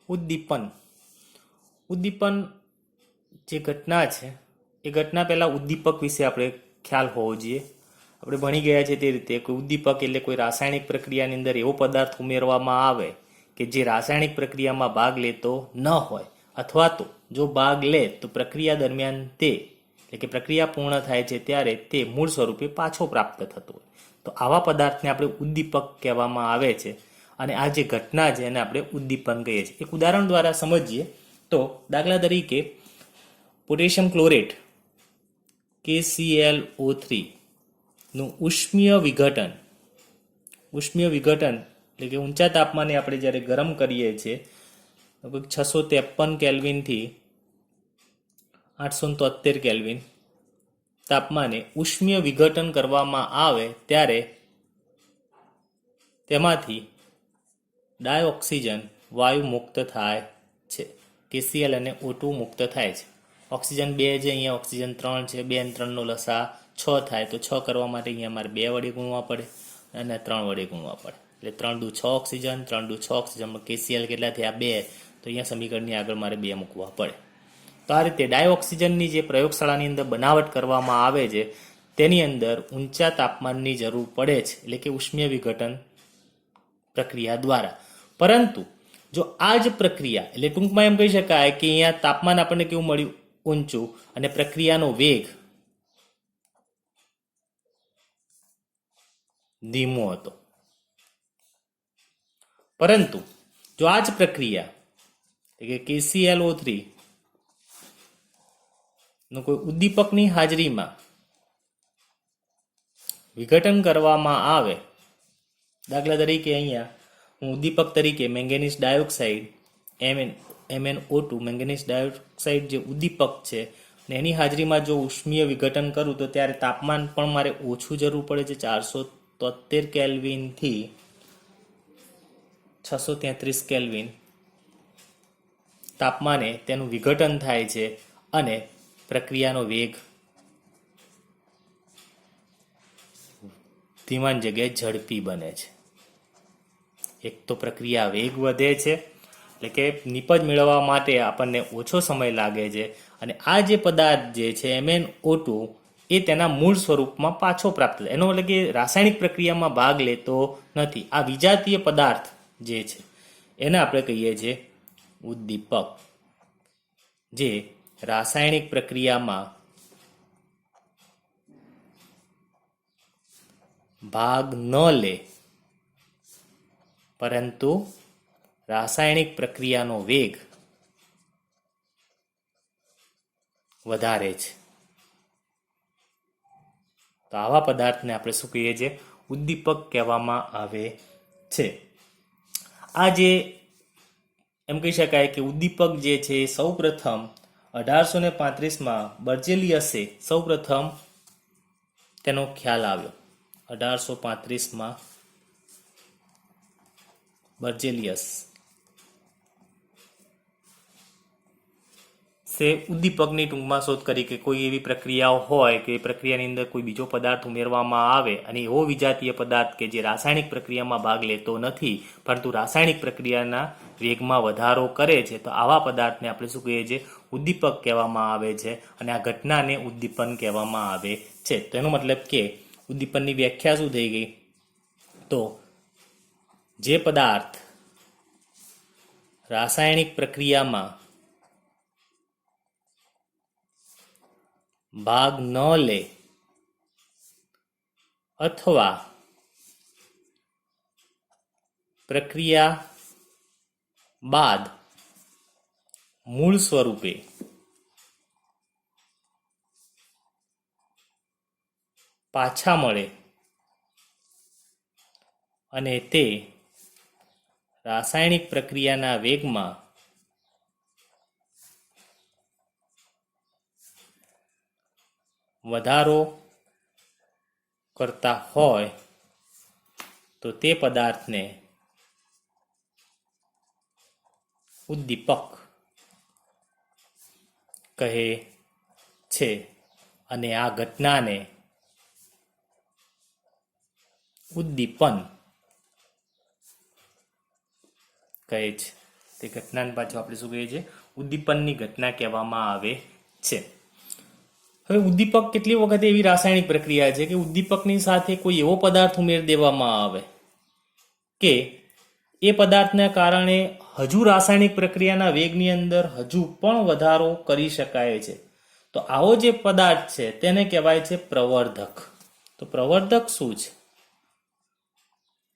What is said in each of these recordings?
ઉદ્દીપન ઉદ્દીપન જે ઘટના છે એ ઘટના પહેલાં ઉદ્દીપક વિશે આપણે ખ્યાલ હોવો જોઈએ. આપણે ભણી ગયા છે તે રીતે કોઈ ઉદ્દીપક એટલે કોઈ રાસાયણિક પ્રક્રિયાની અંદર એવો પદાર્થ ઉમેરવામાં આવે કે જે રાસાયણિક પ્રક્રિયામાં ભાગ લેતો ન હોય, અથવા તો જો ભાગ લે તો પ્રક્રિયા દરમિયાન તે એટલે કે પ્રક્રિયા પૂર્ણ થાય છે ત્યારે તે મૂળ સ્વરૂપે પાછો પ્રાપ્ત થતો હોય. તો આવા પદાર્થને આપણે ઉદ્દીપક કહેવામાં આવે છે. અને આ જે ઘટના છે એને આપણે ઉદ્દીપન કહીએ છીએ. એક ઉદાહરણ દ્વારા સમજીએ તો દાખલા તરીકે પોટેશિયમ ક્લોરેટ KClO3 નું ઉષ્મીય વિઘટન એટલે કે ઊંચા તાપમાને આપણે જ્યારે ગરમ કરીએ છીએ લગભગ 653 કેલ્વિનથી 873 કેલ્વિન તાપમાને ઉષ્મીય વિઘટન કરવામાં આવે ત્યારે તેમાંથી ડાયઓક્સિજન વાયુ મુક્ત થાય છે. KCl અને O2 મુક્ત થાય છે. ઓક્સિજન 2 છે, અહીંયા ઓક્સિજન 3 છે. 2 અને 3નો લસા 6 થાય, તો 6 કરવા માટે અહીંયા મારે 2 વડે ગુણવા પડે અને 3 વડે ગુણવા પડે. એટલે 3 દુ 6 ઓક્સિજન, 3 દુ 6 ઓક્સિજનમાં KCl કેટલા થયા? 2. તો અહીંયા સમીકરણની આગળ મારે 2 મૂકવા પડે. તો આ રીતે ડાયઓક્સિજનની જે પ્રયોગશાળાની અંદર બનાવટ કરવામાં આવે છે તેની અંદર ઊંચા તાપમાનની જરૂર પડે છે, એટલે કે ઉષ્મીય વિઘટન પ્રક્રિયા દ્વારા. પરંતુ જો આ જ પ્રક્રિયા એટલે ટૂંકમાં એમ કહી શકાય કે અહીંયા તાપમાન આપણને કેવું મળ્યું? ઊંચું, અને પ્રક્રિયાનો વેગ ધીમો હતો. પરંતુ જો આ જ પ્રક્રિયા એટલે કે KClO3 નું કોઈ ઉદ્દીપકની હાજરીમાં વિઘટન કરવામાં આવે, દાખલા તરીકે અહીંયા હું ઉદ્દીપક તરીકે manganese dioxide MnO2 manganese dioxide જે ઉદ્દીપક છે અને એની હાજરીમાં જો ઉષ્મીય વિઘટન કરું તો ત્યારે તાપમાન પણ મારે ઓછું જરૂર પડે છે. 473 કેલ્વિનથી 633 કેલ્વિન તાપમાને તેનું વિઘટન થાય છે અને પ્રક્રિયાનો વેગ ધીમાની જગ્યાએ ઝડપી બને છે. એક તો પ્રક્રિયા વેગ વધે છે, એટલે કે નિપજ મેળવવા માટે આપણને ઓછો સમય લાગે છે, અને આ જે પદાર્થ જે છે MnO2 એ તેના મૂળ સ્વરૂપમાં પાછો પ્રાપ્ત થાય. એનો એટલે કે રાસાયણિક પ્રક્રિયામાં ભાગ લેતો નથી. આ વિજાતીય પદાર્થ જે છે એને આપણે કહીએ છીએ ઉદ્દીપક, જે રાસાયણિક પ્રક્રિયામાં ભાગ ન લે પરંતુ રાસાયણિક પ્રક્રિયાનો વેગ વધારે છે. તો આવા પદાર્થને આપણે શું કહીએ છીએ? ઉદ્દીપક કહેવામાં આવે છે. આ જે એમ કહી શકાય કે ઉદ્દીપક જે છે સૌપ્રથમ 1835માં બર્જેલિયસે સૌપ્રથમ તેનો ખ્યાલ આવ્યો. 1835માં બર્જેલિયસ સે ઉદ્દીપકની ટૂંકમાં શોધ કરી કે કોઈ એવી પ્રક્રિયાઓ હોય કે એ પ્રક્રિયાની અંદર કોઈ બીજો પદાર્થ ઉમેરવામાં આવે અને એવો વિજાતીય પદાર્થ કે જે રાસાયણિક પ્રક્રિયામાં ભાગ લેતો નથી પરંતુ રાસાયણિક પ્રક્રિયાના વેગમાં વધારો કરે છે, તો આવા પદાર્થને આપણે શું કહીએ છીએ? ઉદ્દીપક કહેવામાં આવે છે. અને આ ઘટનાને ઉદ્દીપન કહેવામાં આવે છે. તો એનો મતલબ કે ઉદ્દીપનની વ્યાખ્યા શું થઈ ગઈ? તો જે પદાર્થ રાસાયણિક પ્રક્રિયામાં ભાગ ન લે અથવા પ્રક્રિયા બાદ મૂળ સ્વરૂપે પાછા મળે અને તે રાસાયણિક પ્રક્રિયાના વેગમાં વધારો કરતા હોય તો તે પદાર્થને ઉદ્દીપક કહે છે. અને આ ઘટનાને ઉદ્દીપન કહે છે. તે ઘટનાને પાછું આપણે શું કહીએ છીએ? ઉદ્દીપનની ઘટના કહેવામાં આવે છે. હવે ઉદ્દીપક કેટલી વખત એવી રાસાયણિક પ્રક્રિયા છે કે ઉદ્દીપકની સાથે કોઈ એવો પદાર્થ ઉમેર દેવામાં આવે કે એ પદાર્થના કારણે હજુ રાસાયણિક પ્રક્રિયાના વેગની અંદર હજુ પણ વધારો કરી શકાય છે. તો આવો જે પદાર્થ છે તેને કહેવાય છે પ્રવર્ધક. તો પ્રવર્ધક શું છે?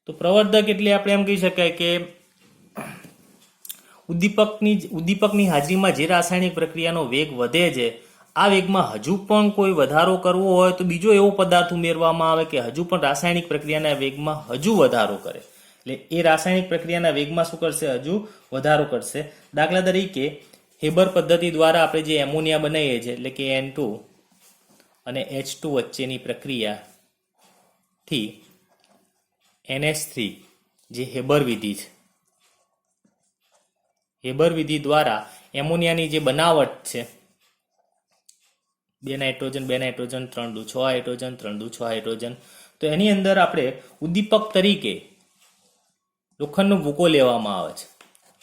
તો પ્રવર્ધક એટલે આપણે એમ કહી શકાય કે ઉદ્દીપકની હાજરીમાં જે રાસાયણિક પ્રક્રિયાનો વેગ વધે છે, આ વેગમાં હજુ પણ કોઈ વધારો કરવો હોય તો બીજો એવો પદાર્થ ઉમેરવામાં આવે કે હજુ પણ રાસાયણિક પ્રક્રિયાના વેગમાં હજુ વધારો કરે. એટલે એ રાસાયણિક પ્રક્રિયાના વેગમાં શું કરશે? હજુ વધારો કરશે. દાખલા તરીકે હેબર પદ્ધતિ દ્વારા આપણે જે એમોનિયા બનાવીએ છીએ, એટલે કે N2 અને H2 વચ્ચેની પ્રક્રિયાથી NH3 જે હેબર વિધિ છે, હેબર વિધિ દ્વારા એમોનિયાની જે બનાવટ છે, 2 નાઇટ્રોજન 2 નાઇટ્રોજન 3 દુ 6 હાઇડ્રોજન 3 દુ 6 હાઇડ્રોજન, તો એની અંદર આપણે ઉદ્દીપક તરીકે લોખંડનો ભૂકો લેવામાં આવે છે.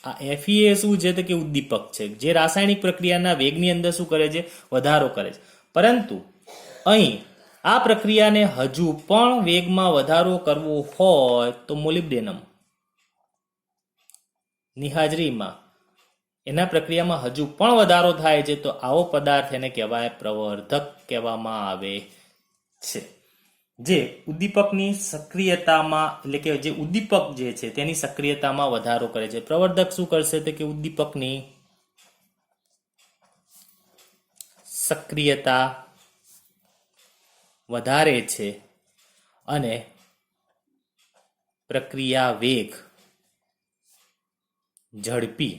આ FeA શું છે? તો કે ઉદ્દીપક છે જે રાસાયણિક પ્રક્રિયાના વેગની અંદર શું કરે છે? વધારો કરે છે. પરંતુ અહીં આ પ્રક્રિયાને હજુ પણ વેગમાં વધારો કરવો હોય તો મોલિબ્ડેનમ ની હાજરીમાં એના પ્રક્રિયામાં હજુ પણ વધારો થાય છે. તો આવો પદાર્થ એને કહેવાય પ્રવર્ધક કહેવામાં આવે છે, જે ઉદ્દીપકની સક્રિયતામાં, એટલે કે જે ઉદ્દીપક જે છે તેની સક્રિયતામાં વધારો કરે છે. પ્રવર્ધક શું કરશે? તો કે ઉદ્દીપકની સક્રિયતા વધારે છે અને પ્રક્રિયા વેગ ઝડપી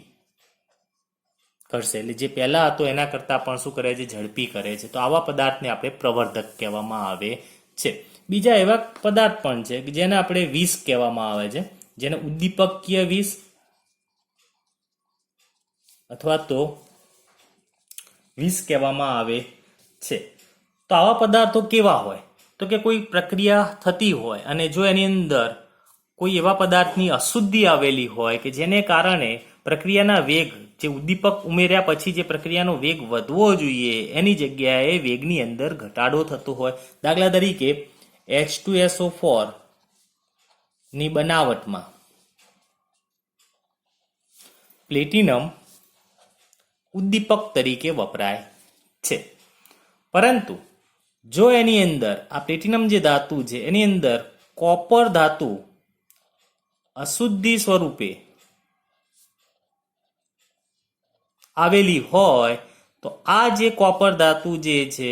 કરશે. એટલે જે પહેલા હતો એના કરતાં પણ શું કરે છે? ઝડપી કરે છે. તો આવા પદાર્થને આપણે પ્રવર્ધક કહેવામાં આવે છે. બીજા એવા પદાર્થ પણ છે કે જેને આપણે વિષ કહેવામાં આવે છે, જેને ઉદ્દીપકીય વિષ અથવા તો વિષ કહેવામાં આવે છે. તો આવા પદાર્થો કેવા હોય? તો કે કોઈ પ્રક્રિયા થતી હોય અને જો એની અંદર કોઈ એવા પદાર્થની અશુદ્ધિ આવેલી હોય કે જેને કારણે પ્રક્રિયાના વેગ, જે ઉદ્દીપક ઉમેર્યા પછી જે પ્રક્રિયાનો વેગ વધવો જોઈએ એની જગ્યાએ વેગની અંદર ઘટાડો થતો હોય. દાખલા તરીકે H2SO4 ની બનાવટમાં પ્લેટિનમ ઉદ્દીપક તરીકે વપરાય છે. પરંતુ જો એની અંદર આ પ્લેટિનમ જે ધાતુ છે એની અંદર કોપર ધાતુ અશુદ્ધિ સ્વરૂપે આવેલી હોય તો આ જે કોપર ધાતુ જે છે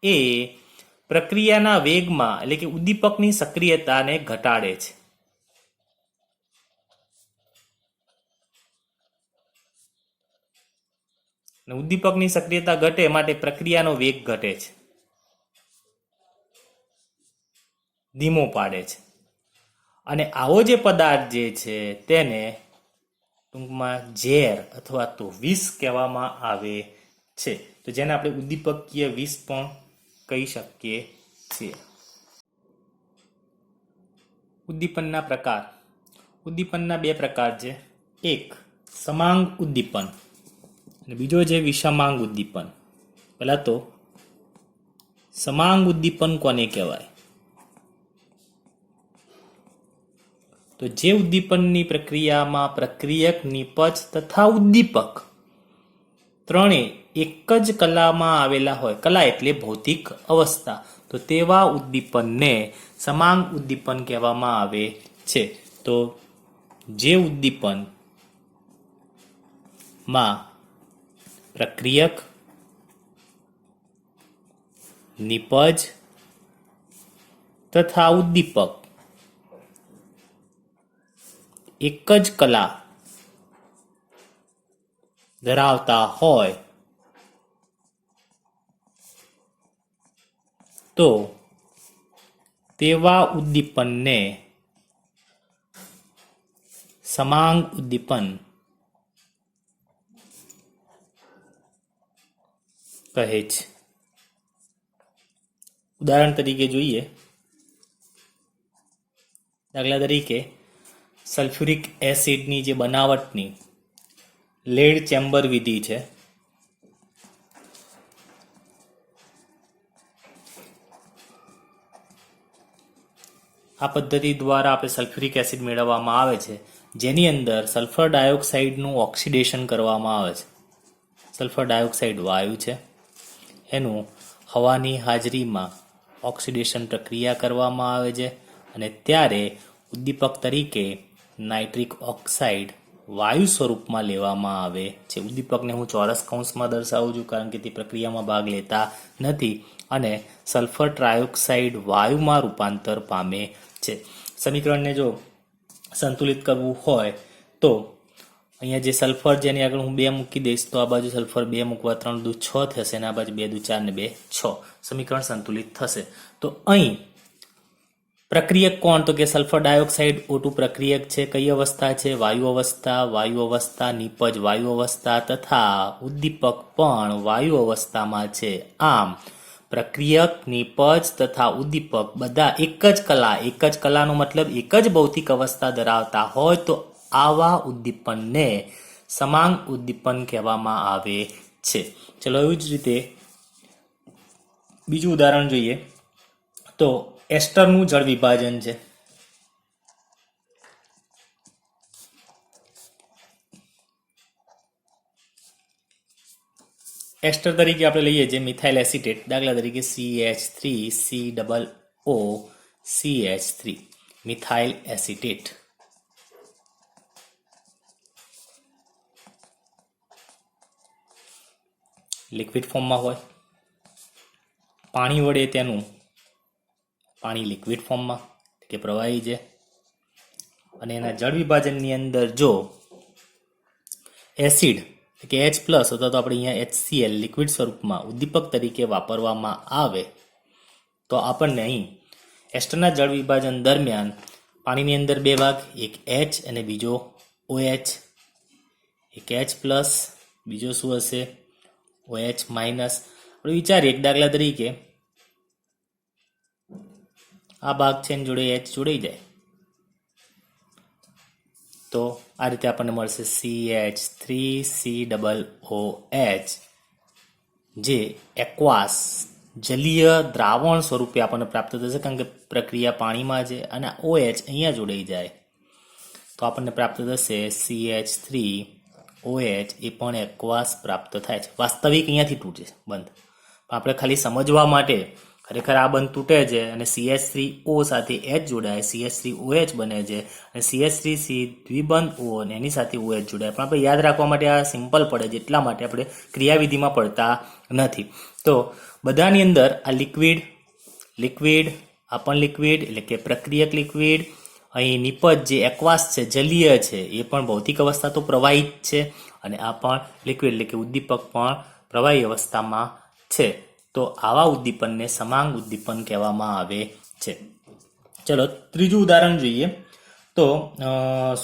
એ પ્રક્રિયાના વેગમાં, એટલે કે ઉદ્દીપકની સક્રિયતાને ઘટાડે છે. ઉદ્દીપકની સક્રિયતા ઘટે માટે પ્રક્રિયાનો વેગ ઘટે છે, ધીમો પાડે છે. અને આવો જે પદાર્થ જે છે તેને ટૂંકમાં ઝેર અથવા તો વિષ કહેવામાં આવે છે. તો જેને આપણે ઉદ્દીપકીય વિષ પણ કહી શકીએ છીએ. ઉદ્દીપનના પ્રકાર. ઉદ્દીપનના 2 પ્રકાર છે. એક સમાંગ ઉદ્દીપન અને બીજો છે વિષમાંગ ઉદ્દીપન. પહેલા તો સમાંગ ઉદ્દીપન કોને કહેવાય? તો જે ઉદ્દીપનની પ્રક્રિયામાં પ્રક્રિયક, નિપજ તથા ઉદ્દીપક ત્રણેય એક જ કલામાં આવેલા હોય. કલા એટલે ભૌતિક અવસ્થા. તો તેવા ઉદ્દીપનને સમાંગ ઉદ્દીપન કહેવામાં આવે છે. તો જે ઉદ્દીપનમાં પ્રક્રિયક, નિપજ તથા ઉદ્દીપક એક જ કલા ધરાવતા હોય તો તેવા ઉદ્દીપનને સમાંગ ઉદ્દીપન કહે છે. ઉદાહરણ તરીકે જોઈએ. દાખલા તરીકે સલ્ફ્યુરિક એસિડની જે બનાવટની લેડ ચેમ્બર વિધિ છે. આ પદ્ધતિ દ્વારા આપણે સલ્ફ્યુરિક એસિડ મેળવવામાં આવે છે, જેની અંદર સલ્ફર ડાયોક્સાઇડનું ઓક્સિડેશન કરવામાં આવે છે. સલ્ફર ડાયોક્સાઇડ વાયુ છે, એનું હવાની હાજરીમાં ઓક્સિડેશન પ્રક્રિયા કરવામાં આવે છે અને ત્યારે ઉદ્દીપક તરીકે નાઇટ્રિક ઓક્સાઇડ વાયુ સ્વરૂપમાં લેવામાં આવે છે. ઉદ્દીપકને હું ચોરસ કૌંસમાં દર્શાવું છું કારણ કે તે પ્રક્રિયામાં ભાગ લેતા નથી અને સલ્ફર ટ્રાયોક્સાઇડ વાયુમાં રૂપાંતર પામે છે. સમીકરણને જો સંતુલિત કરવું હોય તો અહીંયા જે સલ્ફર જેની આગળ હું 2 મૂકી દઈશ તો આ બાજુ સલ્ફર 2 મૂકવા 3 દુ 6 થશે અને આ બાજુ 2 દુ 4 ને 2 6. સમીકરણ સંતુલિત થશે. તો અહીં પ્રક્રિયક કોણ? તો કે સલ્ફર ડાયોક્સાઇડ O2 પ્રક્રિયક છે. કઈ અવસ્થા છે? વાયુ અવસ્થા, નિપજ વાયુ અવસ્થા તથા ઉદ્દીપક પણ વાયુ અવસ્થામાં છે. આમ પ્રક્રિયક, નિપજ તથા ઉદ્દીપક બધા એક જ કલાનો મતલબ એક જ ભૌતિક અવસ્થા ધરાવતા હોય તો આવા ઉદ્દીપનને સમાંગ ઉદ્દીપન કહેવામાં આવે છે. ચલો એવી જ રીતે બીજું ઉદાહરણ જોઈએ તો એસ્ટરનું જળ વિભાજન છે. એસ્ટર તરીકે આપણે લઈએ જે મિથાઇલ એસિટેટ, દાખલા તરીકે CH3COOCH3 મિથાઇલ એસિટેટ. લિક્વિડ ફોર્મમાં હોય, પાણી વડે પાણી લિક્વિડ ફોર્મમાં કે પ્રવાહી છે અને એના જળ વિભાજનની અંદર જો એસિડ કે H+ અથવા તો આપણે અહીંયા HCl લિક્વિડ સ્વરૂપમાં ઉદ્દીપક તરીકે વાપરવામાં આવે તો આપણને અહીં એસ્ટરના જળ વિભાજન દરમિયાન પાણીની અંદર 2 ભાગ, એક H અને બીજો OH. એક H+, બીજો શું હશે? OH-. આપણે વિચારીએ એક દાખલા તરીકે આ ભાગ છે એની જોડે H જોડાઈ જાય તો આ રીતે આપણને મળશે CH3COOH જે એક્વાસ જલીય દ્રાવણ સ્વરૂપે આપણને પ્રાપ્ત થશે કારણ કે પ્રક્રિયા પાણીમાં છે અને OH અહીંયા જોડાઈ જાય તો આપણને પ્રાપ્ત થશે CH3OH એ પણ એક્વાસ પ્રાપ્ત થાય છે. વાસ્તવિક અહીંયાથી તૂટે છે બંધ, પણ આપણે ખાલી સમજવા માટે ખરેખર આ બંધ તૂટે છે અને CH3O સાથે H જોડાય, CH3OH બને છે અને CH3C દ્વિબંધ O અને એની સાથે OH જોડાય. પણ આપણે યાદ રાખવા માટે આ સિમ્પલ પડે છે એટલા માટે આપણે ક્રિયાવિધિમાં પડતા નથી. તો બધાની અંદર આ લિક્વિડ આ પણ લિક્વિડ એટલે કે પ્રક્રિયક લિક્વિડ, અહીં નિપજ જે એક્વાસ છે જલીય છે એ પણ ભૌતિક અવસ્થા તો પ્રવાહી જ છે અને આ પણ લિક્વિડ એટલે કે ઉદ્દીપક પણ પ્રવાહી અવસ્થામાં છે. તો આવા ઉદ્દીપનને સમાંગ ઉદ્દીપન કહેવામાં આવે છે. ચલો ત્રીજું ઉદાહરણ જોઈએ તો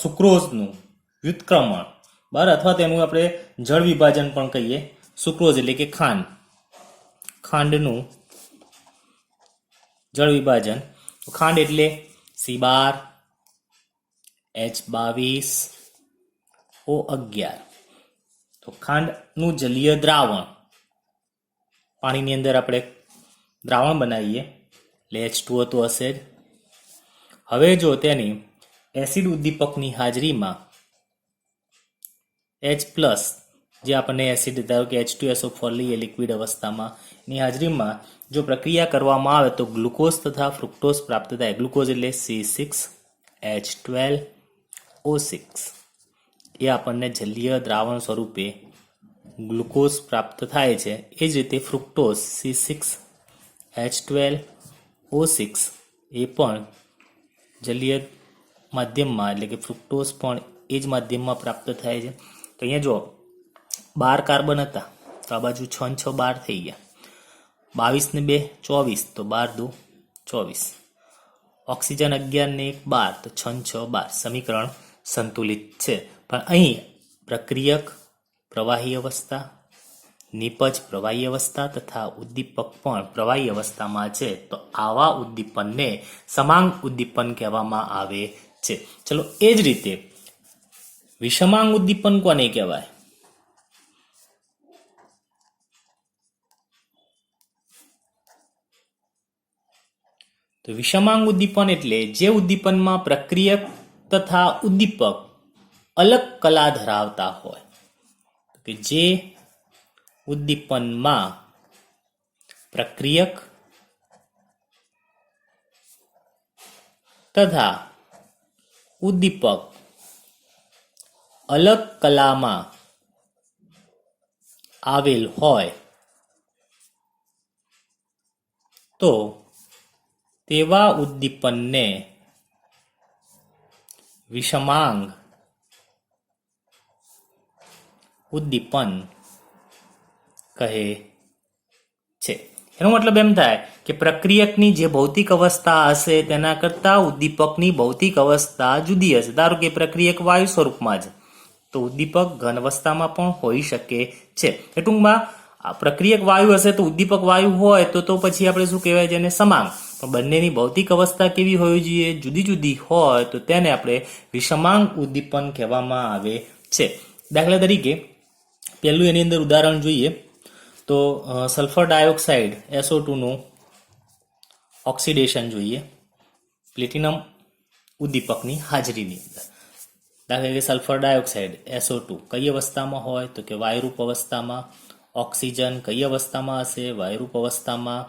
સુક્રોઝનું વ્યુત્ક્રમણ બરાબર અથવા તેનું આપણે જળ વિભાજન પણ કહીએ. સુક્રોઝ એટલે કે ખાંડનું જળ વિભાજન. ખાંડ એટલે C12H22O11. તો ખાંડનું જલીય દ્રાવણ પાણીની અંદર આપણે દ્રાવણ બનાવીએ એટલે H2O તો હશે જ. હવે જો તેની એસિડ ઉદ્દીપકની હાજરીમાં H+ જે આપણને એસિડ ધારો કે H2SO4 લઈએ લિક્વિડ અવસ્થામાં એની હાજરીમાં જો પ્રક્રિયા કરવામાં આવે તો ગ્લુકોઝ તથા ફ્રુક્ટોઝ પ્રાપ્ત થાય. ગ્લુકોઝ એટલે C6H12O6 એ આપણને જલીય દ્રાવણ સ્વરૂપે ગ્લુકોઝ પ્રાપ્ત થાય છે. એ જ રીતે ફ્રુક્ટોઝ C6H12O6 એ પણ જલીય માધ્યમમાં એટલે કે ફ્રુક્ટોઝ પણ એ જ માધ્યમમાં પ્રાપ્ત થાય છે. તો અહીંયા જો 12 કાર્બન હતા તો આ બાજુ 6 6 12 થઈ ગયા, 22 ને 2 24 તો 12 દુ 24, ઓક્સિજન 11 ને 1 12 તો 6 6 12. સમીકરણ સંતુલિત છે. પણ અહીં પ્રક્રિયક પ્રવાહી અવસ્થા, નિપજ પ્રવાહી અવસ્થા તથા ઉદ્દીપક પણ પ્રવાહી અવસ્થામાં છે તો આવા ઉદ્દીપનને સમાંગ ઉદ્દીપન કહેવામાં આવે છે. ચલો એ જ રીતે વિષમાંગ ઉદ્દીપન કોને કહેવાય? તો વિષમાંગ ઉદ્દીપન એટલે જે ઉદ્દીપનમાં પ્રક્રિયક તથા ઉદ્દીપક અલગ કલા ધરાવતા હોય, કે જે ઉદ્દીપનમાં પ્રક્રિયક તથા ઉદ્દીપક અલગ કલામાં આવેલ હોય તો તેવા ઉદ્દીપનને વિષમાંગ ઉદ્દીપન કહે છે. એનો મતલબ એમ થાય કે પ્રક્રિયકની જે ભૌતિક અવસ્થા હશે તેના કરતાં ઉદ્દીપકની ભૌતિક અવસ્થા જુદી હશે. ધારો કે પ્રક્રિયક વાયુ સ્વરૂપમાં છે તો ઉદ્દીપક ઘન અવસ્થામાં પણ હોઈ શકે છે. એ ટૂંકમાં પ્રક્રિયક વાયુ હશે તો ઉદ્દીપક વાયુ હોય તો પછી આપણે શું કહેવાય છે, એને સમાંગ. પણ બંનેની ભૌતિક અવસ્થા કેવી હોવી જોઈએ, જુદી જુદી હોય તો તેને આપણે વિષમાંગ ઉદ્દીપન કહેવામાં આવે છે. દાખલા તરીકે પહેલું એની અંદર ઉદાહરણ જોઈએ તો સલ્ફર ડાયોક્સાઇડ SO2 નું ઓક્સિડેશન જોઈએ પ્લેટિનમ ઉદ્દીપકની હાજરીની અંદર. દાખલા તરીકે સલ્ફર ડાયોક્સાઇડ SO2 કઈ અવસ્થામાં હોય તો કે વાયુરૂપ અવસ્થામાં. ઓક્સિજન કઈ અવસ્થામાં હશે, વાયુરૂપ અવસ્થામાં.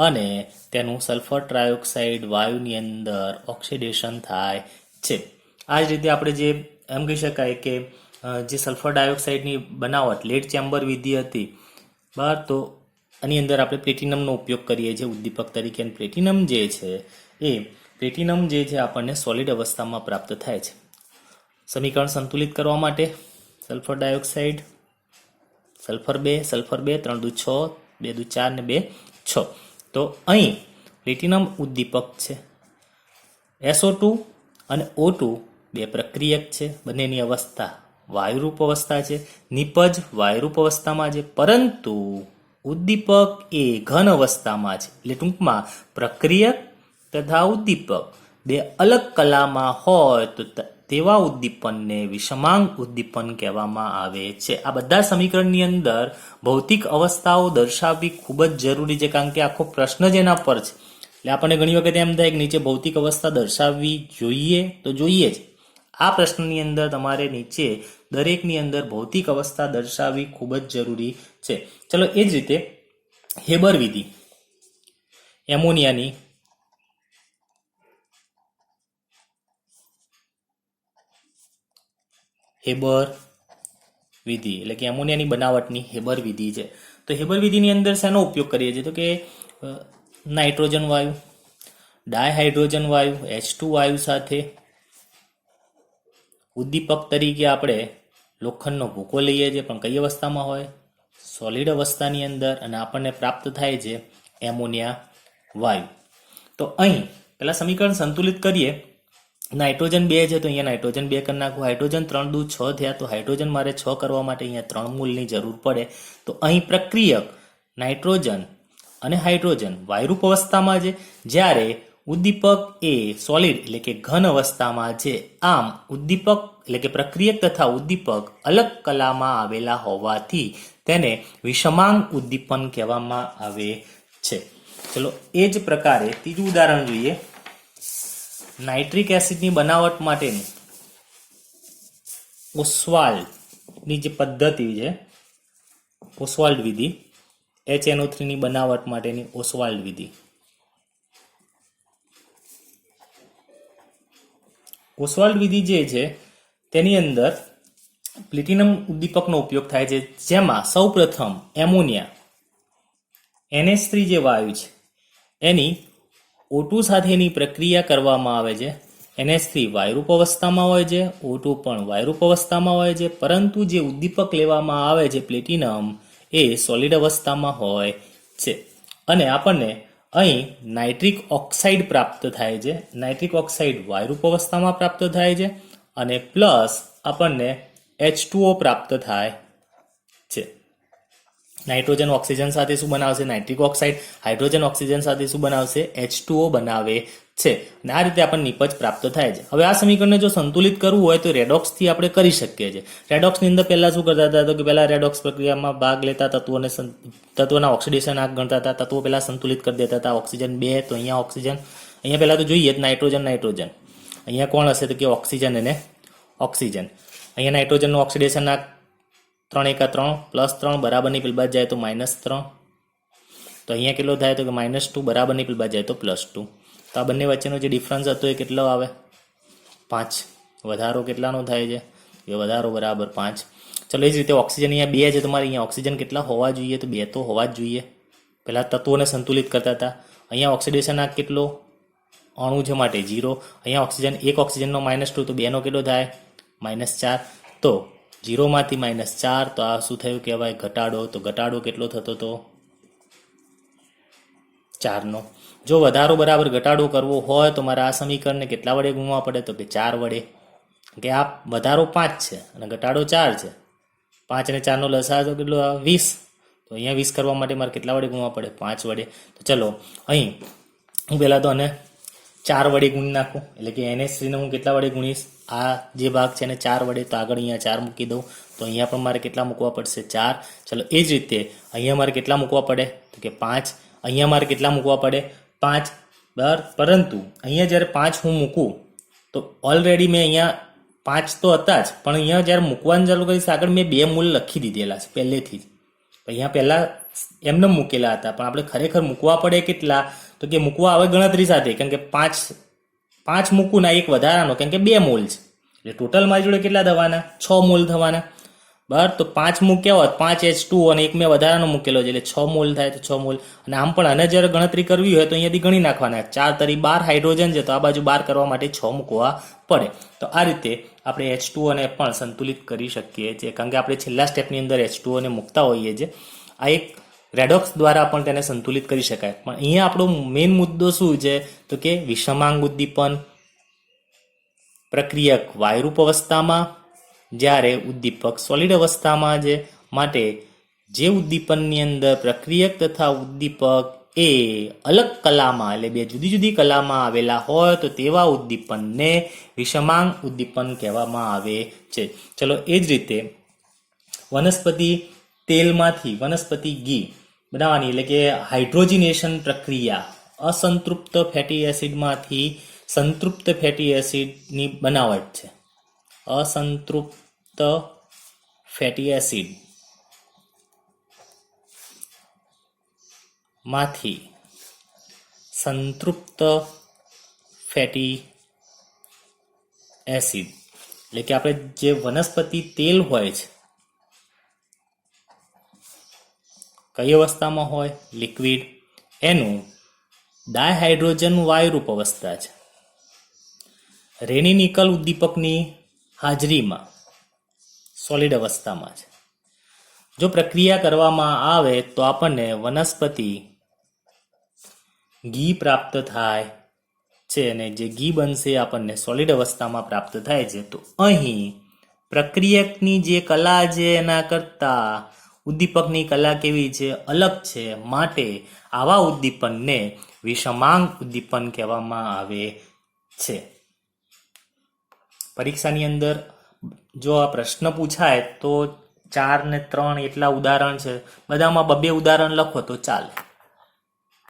અને તેનું સલ્ફર ટ્રાયોક્સાઇડ વાયુની અંદર ઓક્સિડેશન થાય છે. આ જ રીતે આપણે જે એમ કહી શકાય કે જે સલ્ફર ડાયોક્સાઇડની બનાવટ લેડ ચેમ્બર વિધિ હતી બરાબર, તો આની અંદર આપણે પ્લેટિનમનો ઉપયોગ કરીએ છીએ ઉદ્દીપક તરીકે. પ્લેટિનમ જે છે આપણને સોલિડ અવસ્થામાં પ્રાપ્ત થાય છે. સમીકરણ સંતુલિત કરવા માટે સલ્ફર ડાયોક્સાઇડ સલ્ફર 2 3 દુ 6 2 દુ 4 ને 2 6. તો અહીં પ્લેટિનમ ઉદ્દીપક છે. SO2 અને O2 બે પ્રક્રિયક છે, બંનેની અવસ્થા વાયુરૂપ અવસ્થા છે. નિપજ વાયુરૂપ અવસ્થામાં છે, પરંતુ ઉદ્દીપક એ ઘન અવસ્થામાં છે. એટલે ટૂંકમાં પ્રક્રિયક તથા ઉદ્દીપક બે અલગ કલામાં હોય તો તેવા ઉદ્દીપનને વિષમાંગ ઉદ્દીપન કહેવામાં આવે છે. આ બધા સમીકરણની અંદર ભૌતિક અવસ્થાઓ દર્શાવવી ખૂબ જ જરૂરી છે, કારણ કે આખો પ્રશ્ન જ એના પર છે. એટલે આપણને ઘણી વખત એમ થાય કે નીચે ભૌતિક અવસ્થા દર્શાવવી જોઈએ તો જોઈએ જ. આ પ્રશ્નની અંદર તમારે નીચે દરેકની અંદર ભૌતિક અવસ્થા દર્શાવવી ખૂબ જ જરૂરી છે. ચલો એ જ રીતે હેબર વિધિ એમોનિયાની હેબર વિધિ એટલે કે એમોનિયાની બનાવટની હેબર વિધિ છે. તો હેબર વિધિની અંદર શેનો ઉપયોગ કરીએ છીએ તો કે નાઇટ્રોજન વાયુ, ડાયહાઇડ્રોજન વાયુ H2 વાયુ સાથે ઉદ્દીપક તરીકે આપણે લોખંડનો ભૂકો લઈએ છીએ, પણ કઈ અવસ્થામાં હોય, સોલિડ અવસ્થાની અંદર, અને આપણને પ્રાપ્ત થાય છે એમોનિયા વાયુ. તો અહીં પહેલા સમીકરણ સંતુલિત કરીએ. નાઇટ્રોજન 2 છે તો અહીંયા નાઇટ્રોજન 2 કરી નાખવું. હાઇડ્રોજન 3 દુ 6 થયા તો હાઇડ્રોજન મારે 6 કરવા માટે અહીંયા 3 મૂલની જરૂર પડે. તો અહીં પ્રક્રિયક નાઇટ્રોજન અને હાઇડ્રોજન વાયુરૂપ અવસ્થામાં છે, જ્યારે ઉદ્દીપક એ સોલિડ એટલે કે ઘન અવસ્થામાં છે. આમ ઉદ્દીપક એટલે કે પ્રક્રિયક તથા ઉદ્દીપક અલગ કલામાં આવેલા હોવાથી તેને વિષમાંગ ઉદ્દીપન કહેવામાં આવે છે. ચલો એ જ પ્રકારે ત્રીજું ઉદાહરણ જોઈએ. નાઇટ્રિક એસિડની બનાવટ માટેની ઓસ્વાલ્ડની જે પદ્ધતિ છે, ઓસ્વાલ્ડ વિધિ, HNO3 ની બનાવટ માટેની ઓસ્વાલ્ડ વિધિ. ઓસ્વાલ્ડ વિધિ જે છે તેની અંદર પ્લેટિનમ ઉદ્દીપકનો ઉપયોગ થાય છે, જેમાં સૌપ્રથમ એમોનિયા NH3 જે વાયુ છે એની O2 સાથેની પ્રક્રિયા કરવામાં આવે છે. NH3 વાયુરૂપ અવસ્થામાં હોય છે, O2 પણ વાયુરૂપ અવસ્થામાં હોય છે, પરંતુ જે ઉદ્દીપક લેવામાં આવે છે પ્લેટિનમ એ સોલિડ અવસ્થામાં હોય છે. અને આપણને અહીં નાઇટ્રિક ઓક્સાઇડ પ્રાપ્ત થાય છે. નાઇટ્રિક ઓક્સાઇડ વાયુરૂપ અવસ્થામાં પ્રાપ્ત થાય છે અને પ્લસ આપણને H2O પ્રાપ્ત થાય છે. નાઇટ્રોજન ઓક્સિજન સાથે શું બનાવશે? Nitric oxide. હાઇડ્રોજન ઓક્સિજન સાથે શું બનાવશે? H2O બનાવે છે. અને આ રીતે આપણને નિપજ પ્રાપ્ત થાય છે. હવે આ સમીકરણને જો સંતુલિત કરવું હોય તો રેડોક્સથી આપણે કરી શકીએ છીએ. રેડોક્સની અંદર પહેલા શું કરતા હતા તો કે પહેલા રેડોક્સ પ્રક્રિયામાં ભાગ લેતા તત્વોના ઓક્સિડેશન આંક ગણતા હતા. તત્વો પહેલા સંતુલિત કરી દેતા હતા. ઓક્સિજન 2 તો અહીંયા ઓક્સિજન અહીંયા પહેલાં તો જોઈએ જ નાઇટ્રોજન નાઇટ્રોજન. અહીંયા કોણ હશે તો કે ઓક્સિજન અને ઓક્સિજન. અહીંયા નાઇટ્રોજનનું ઓક્સિડેશન આ 3 × 3 +3 બરાબરની પેલી બાજુ જાય તો -3. તો અહીંયા કેટલો થાય તો કે -2 બરાબરની પેલી બાજુ જાય તો +2. તો આ બંને વચ્ચેનો જે ડિફરન્સ હતો એ કેટલો આવે? 5. વધારો કેટલાનો થાય છે? એ વધારો બરાબર 5. ચલો એ જ રીતે ઓક્સિજન અહીંયા 2 છે. તમારે અહીંયા ઓક્સિજન કેટલા હોવા જોઈએ? તો 2 તો હોવા જ જોઈએ. પહેલાં તત્વોને સંતુલિત કરતા હતા. અહીંયા ઓક્સિડેશન આ કેટલો અણુ છે માટે 0. અહીંયા ઓક્સિજન એક ઓક્સિજનનો -2 તો 2નો કેટલો થાય? -4. તો 0માંથી -4 તો આ શું થયું કહેવાય? ઘટાડો. તો ઘટાડો કેટલો થતો હતો? 4નો. જો વધારો બરાબર ઘટાડો કરવો હોય તો મારે આ સમીકરણને કેટલા વડે ગુણવા પડે? તો કે 4 વડે. કે આ વધારો 5 છે અને ઘટાડો 4 છે. 5 અને 4નો લસા તો કેટલો? 20. તો અહીંયા 20 કરવા માટે મારે કેટલા વડે ગુણવા પડે? 5 વડે. તો ચલો અહીં હું પહેલાં તો આને 4 વડે ગુણી નાખું. એટલે કે NH3ને હું કેટલા વડે ગુણીશ? આ જે ભાગ છે એને 4 વડે. તો આગળ અહીંયા 4 મૂકી દઉં. તો અહીંયા પણ મારે કેટલા મૂકવા પડશે? 4. ચલો એ જ રીતે અહીંયા મારે કેટલા મૂકવા પડે? તો કે 5. અહીંયા મારે કેટલા મૂકવા પડે? 5. પરંતુ અહીંયા જ્યારે 5 હું મૂકું તો ઓલરેડી મેં અહીંયા 5 તો હતા જ, પણ અહીંયા જ્યારે મૂકવાનું ચાલુ કરીશ આગળ મેં 2 મૂલ લખી દીધેલા છે પહેલેથી જ. અહીંયા પહેલાં એમને મૂકેલા હતા, પણ આપણે ખરેખર મૂકવા પડે કેટલા? તો કે મૂકવા આવે ગણતરી સાથે, કારણ કે 5 મૂકું ના એક વધારાનો, કારણ કે 2 મોલ છે. એટલે ટોટલ મારી જોડે કેટલા થવાના? 6 મોલ થવાના. બરાબર. તો 5 મૂક્યા હોત 5 H2 અને એક મેં વધારાનો મૂકેલો છે એટલે 6 મોલ થાય. તો 6 મોલ. અને આમ પણ આને જ્યારે ગણતરી કરવી હોય તો અહીંયાથી ગણી નાખવાના. 4 તરી 12 હાઇડ્રોજન છે તો આ બાજુ 12 કરવા માટે 6 મૂકવા પડે. તો આ રીતે આપણે H2O ને પણ સંતુલિત કરી શકીએ છીએ, કારણ કે આપણે છેલ્લા સ્ટેપની અંદર H2O ને મૂકતા હોઈએ છીએ. આ એક રેડોક્સ દ્વારા પણ તેને સંતુલિત કરી શકાય. પણ અહીંયા આપણો મેઇન મુદ્દો શું છે તો કે વિષમાંગ ઉદ્દીપન પ્રક્રિયક વાયુરૂપ અવસ્થામાં, જ્યારે ઉદ્દીપક સોલિડ અવસ્થામાં છે. માટે જે ઉદ્દીપનની અંદર પ્રક્રિયક તથા ઉદ્દીપક એ અલગ કલામાં એટલે 2 જુદી જુદી કલામાં આવેલા હોય તો તેવા ઉદ્દીપનને વિષમાંગ ઉદ્દીપન કહેવામાં આવે છે. ચલો એ જ રીતે વનસ્પતિ તેલમાંથી વનસ્પતિ ઘી બનાવવાની એટલે કે હાઇડ્રોજિનેશન પ્રક્રિયા અસંતૃપ્ત ફેટી એસિડમાંથી સંતૃપ્ત ફેટી એસિડની બનાવટ છે. અસંતૃપ્ત ફેટી એસિડ માંથી સંતૃપ્ત ફેટી એસિડ એટલે કે આપણે જે વનસ્પતિ તેલ હોય છે કઈ અવસ્થામાં હોય? લિક્વિડ. એનું ડાયહાઇડ્રોજન વાયુરૂપ અવસ્થા છે. રેની નિકલ ઉદ્દીપકની હાજરીમાં સોલિડ અવસ્થામાં છે. જો પ્રક્રિયા કરવામાં આવે તો આપણને વનસ્પતિ ઘી પ્રાપ્ત થાય છે, અને જે ઘી બનશે આપણને સોલિડ અવસ્થામાં પ્રાપ્ત થાય છે. તો અહીં પ્રક્રિયકની જે કલા છે એના કરતાં ઉદ્દીપકની કલા કેવી છે? અલગ છે. માટે આવા ઉદ્દીપનને વિષમાંગ ઉદ્દીપન કહેવામાં આવે છે. પરીક્ષાની અંદર જો આ પ્રશ્ન પૂછાય તો 4 ને 3 એટલા ઉદાહરણ છે, બધામાં 2 ઉદાહરણ લખો તો ચાલે.